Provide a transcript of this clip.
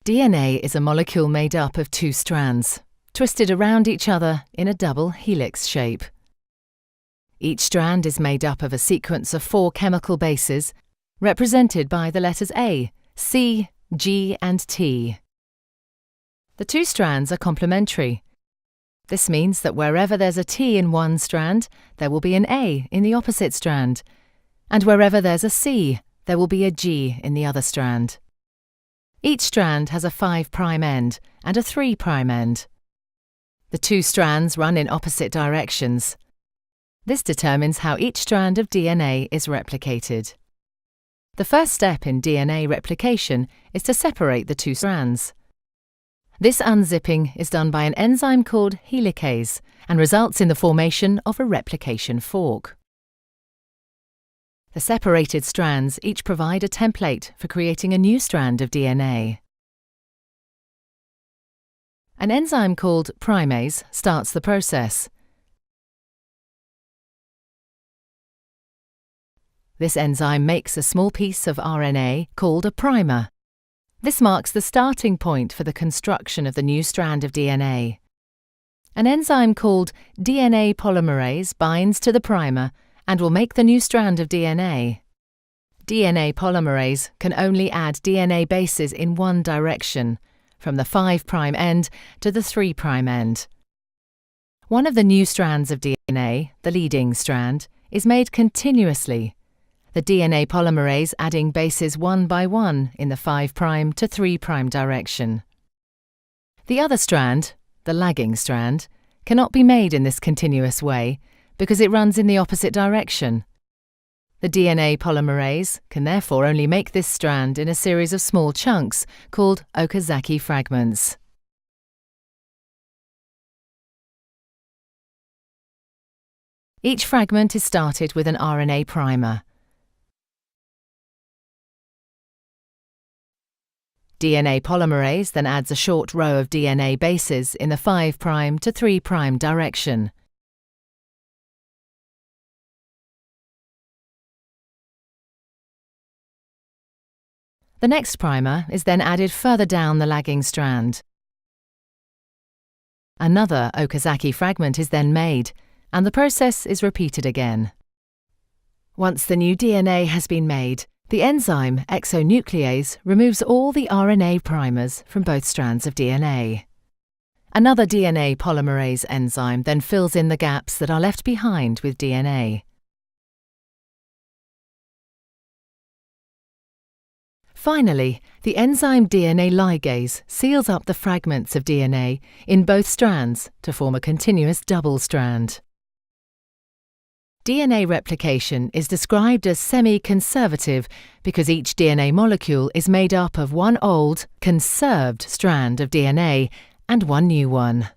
DNA is a molecule made up of two strands, twisted around each other in a double helix shape. Each strand is made up of a sequence of 4 chemical bases, represented by the letters A, C, G, and T. The two strands are complementary. This means that wherever there's a T in one strand, there will be an A in the opposite strand, and wherever there's a C, there will be a G in the other strand. Each strand has a 5' end and a 3' end. The two strands run in opposite directions. This determines how each strand of DNA is replicated. The first step in DNA replication is to separate the two strands. This unzipping is done by an enzyme called helicase and results in the formation of a replication fork. The separated strands each provide a template for creating a new strand of DNA. An enzyme called primase starts the process. This enzyme makes a small piece of RNA called a primer. This marks the starting point for the construction of the new strand of DNA. An enzyme called DNA polymerase binds to the primer and will make the new strand of DNA. DNA polymerase can only add DNA bases in one direction, from the 5' end to the 3' end. One of the new strands of DNA, the leading strand, is made continuously, the DNA polymerase adding bases one by one in the 5' to 3' direction. The other strand, the lagging strand, cannot be made in this continuous way because it runs in the opposite direction. The DNA polymerase can therefore only make this strand in a series of small chunks called Okazaki fragments. Each fragment is started with an RNA primer. DNA polymerase then adds a short row of DNA bases in the 5' to 3' direction. The next primer is then added further down the lagging strand. Another Okazaki fragment is then made, and the process is repeated again. Once the new DNA has been made, the enzyme exonuclease removes all the RNA primers from both strands of DNA. Another DNA polymerase enzyme then fills in the gaps that are left behind with DNA. Finally, the enzyme DNA ligase seals up the fragments of DNA in both strands to form a continuous double strand. DNA replication is described as semi-conservative because each DNA molecule is made up of one old, conserved strand of DNA and one new one.